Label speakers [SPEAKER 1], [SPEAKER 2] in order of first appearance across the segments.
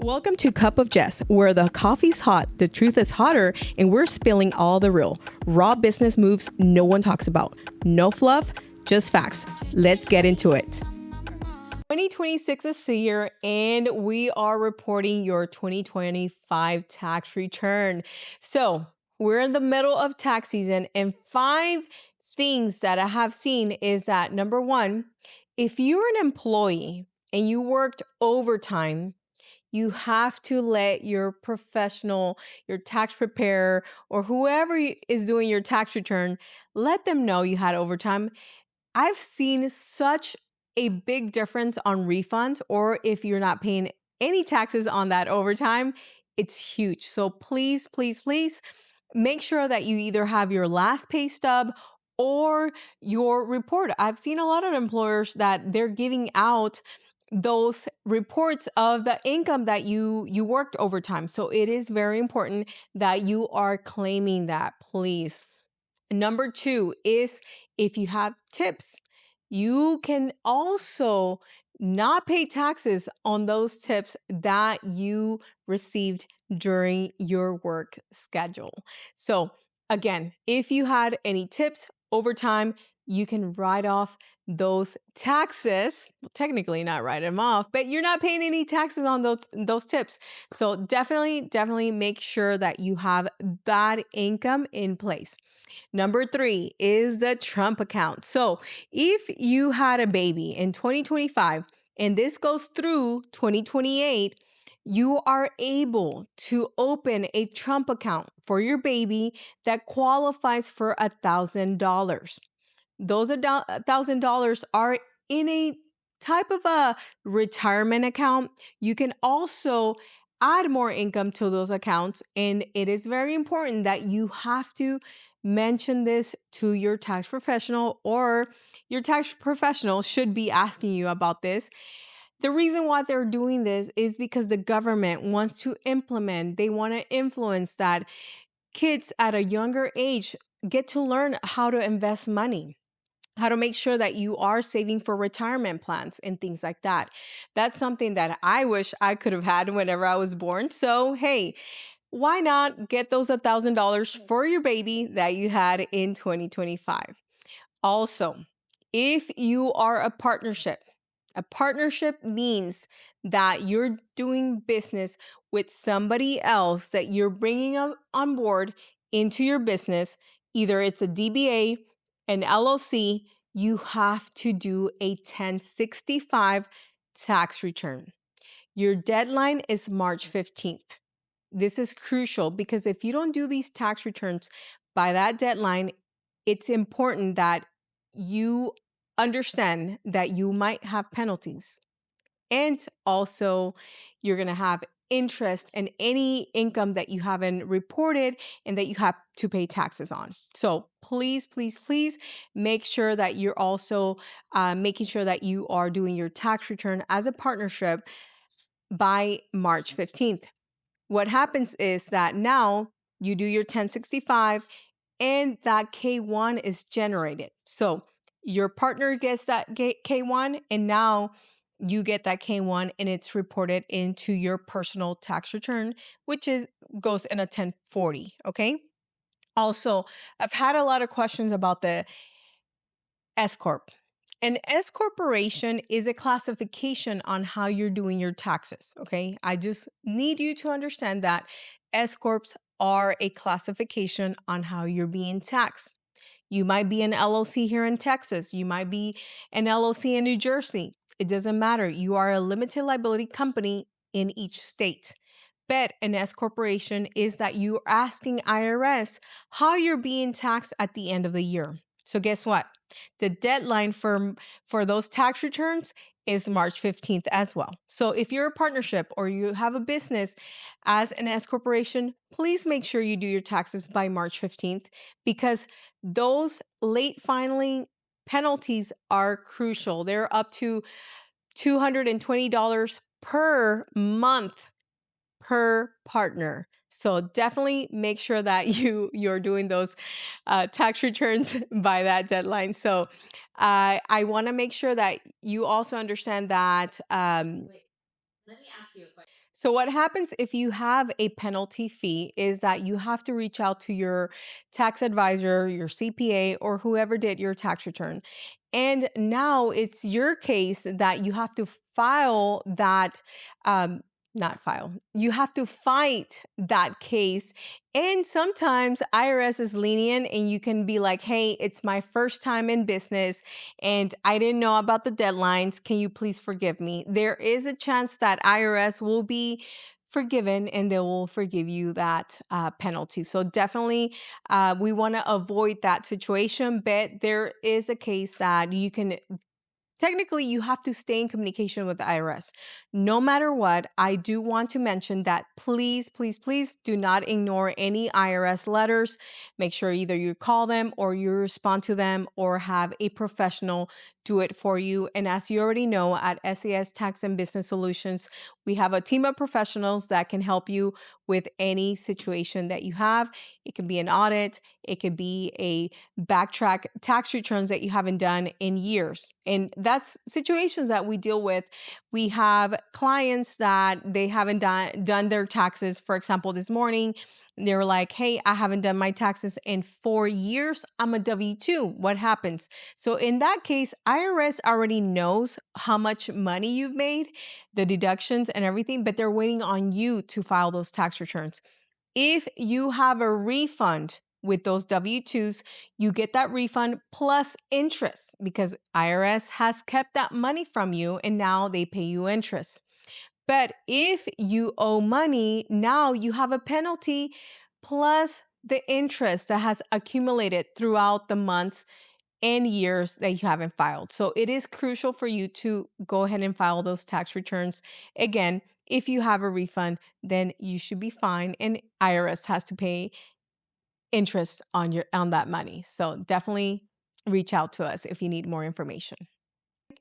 [SPEAKER 1] Welcome to Cup of Jess, where the coffee's hot, the truth is hotter, and we're spilling all the real, raw business moves no one talks about. No fluff, just facts. Let's get into it. 2026 is here, and we are reporting your 2025 tax return. So we're in the middle of tax season, and 5 things that I have seen is that number one, if you're an employee and you worked overtime, you have to let your professional, your tax preparer, or whoever is doing your tax return, let them know you had overtime. I've seen such a big difference on refunds, or if you're not paying any taxes on that overtime, it's huge. So please, please, please make sure that you either have your last pay stub or your report. I've seen a lot of employers that they're giving out those reports of the income that you worked overtime. So it is very important that you are claiming that, please. Number 2 is if you have tips, you can also not pay taxes on those tips that you received during your work schedule. So, again, if you had any tips over time, you can write off those taxes. Well, technically not write them off, but you're not paying any taxes on those tips. So definitely make sure that you have that income in place. Number 3 is the Trump account. So if you had a baby in 2025 and this goes through 2028, you are able to open a Trump account for your baby that qualifies for $1,000. Those $1,000 are in a type of a retirement account. You can also add more income to those accounts, and it is very important that you have to mention this to your tax professional, or your tax professional should be asking you about this. The reason why they're doing this is because the government wants to implement, they want to influence that kids at a younger age get to learn how to invest money, how to make sure that you are saving for retirement plans and things like that. That's something that I wish I could have had whenever I was born. So, hey, why not get those $1,000 for your baby that you had in 2025? Also, if you are a partnership means that you're doing business with somebody else that you're bringing on board into your business. Either it's a DBA, an LLC, you have to do a 1065 tax return. Your deadline is March 15th. This is crucial because if you don't do these tax returns by that deadline, it's important that you understand that you might have penalties. And also, you're going to have interest in any income that you haven't reported and that you have to pay taxes on. So please, please, please make sure that you're also making sure that you are doing your tax return as a partnership by March 15th. What happens is that now you do your 1065 and that K1 is generated. So your partner gets that K1, and now you get that K1 and it's reported into your personal tax return, which is goes in a 1040. Okay. Also, I've had a lot of questions about the S Corp. An S corporation is a classification on how you're doing your taxes. Okay. I just need you to understand that S Corps are a classification on how you're being taxed. You might be an LLC here in Texas. You might be an LLC in New Jersey. It doesn't matter. You are a limited liability company in each state. But an S corporation is that you're asking IRS how you're being taxed at the end of the year. So guess what? The deadline for those tax returns is March 15th as well. So if you're a partnership or you have a business as an S corporation, please make sure you do your taxes by March 15th, because those late filing penalties are crucial. They're up to $220 per month per partner. So definitely make sure that you're doing those tax returns by that deadline. So I want to make sure that you also understand that. So, what happens if you have a penalty fee is that you have to reach out to your tax advisor, your CPA, or whoever did your tax return. And now it's your case that you have to file that, not file, you have to fight that case. And sometimes IRS is lenient and you can be like, hey, it's my first time in business and I didn't know about the deadlines. Can you please forgive me? There is a chance that IRS will be forgiven and they will forgive you that penalty. So definitely, we want to avoid that situation. But there is a case that you can technically you have to stay in communication with the IRS. No matter what, I do want to mention that please, please, please do not ignore any IRS letters. Make sure either you call them or you respond to them or have a professional do it for you. And as you already know, at SAS Tax and Business Solutions, we have a team of professionals that can help you with any situation that you have. It can be an audit, it could be a backtrack tax returns that you haven't done in years. And that's situations that we deal with. We have clients that they haven't done their taxes. For example, this morning, they were like, hey, I haven't done my taxes in 4 years. I'm a W-2. What happens? So in that case, IRS already knows how much money you've made, the deductions and everything, but they're waiting on you to file those tax returns. If you have a refund with those W-2s, you get that refund plus interest because IRS has kept that money from you and now they pay you interest. But if you owe money, now you have a penalty plus the interest that has accumulated throughout the months and years that you haven't filed. So it is crucial for you to go ahead and file those tax returns. Again, if you have a refund, then you should be fine and IRS has to pay interest on that money. So definitely reach out to us if you need more information.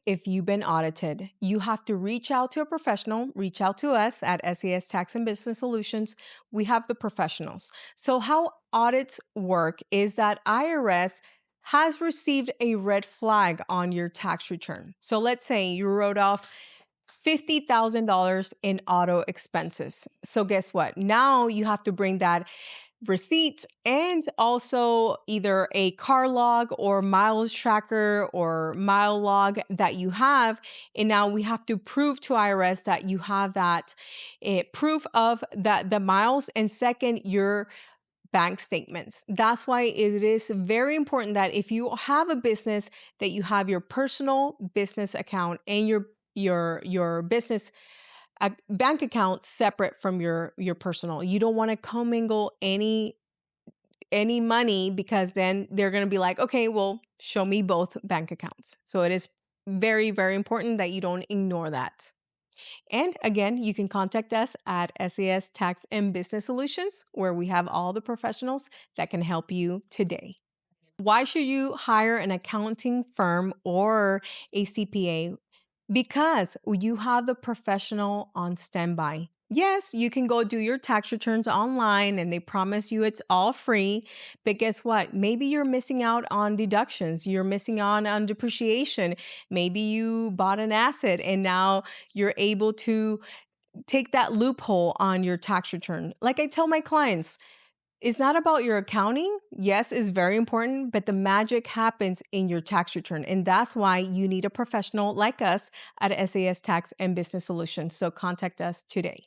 [SPEAKER 1] If you've been audited, you have to reach out to a professional, reach out to us at SAS Tax and Business Solutions. We have the professionals. So, how audits work is that IRS has received a red flag on your tax return. So, let's say you wrote off $50,000 in auto expenses. So, guess what? Now you have to bring that receipt and also either a car log or miles tracker or mile log that you have. And now we have to prove to IRS that you have that proof of that the miles, and second, your bank statements. That's why it is very important that if you have a business, that you have your personal business account and your business a bank account separate from your personal. You don't want to commingle any money because then they're going to be like, okay, well, show me both bank accounts. So it is very, very important that you don't ignore that. And again, you can contact us at SAS Tax and Business Solutions, where we have all the professionals that can help you today. Why should you hire an accounting firm or a CPA? Because you have the professional on standby. Yes, you can go do your tax returns online and they promise you it's all free. But guess what? Maybe you're missing out on deductions. You're missing out on depreciation. Maybe you bought an asset and now you're able to take that loophole on your tax return. Like I tell my clients, it's not about your accounting. Yes, it's very important, but the magic happens in your tax return. And that's why you need a professional like us at SAS Tax and Business Solutions. So contact us today.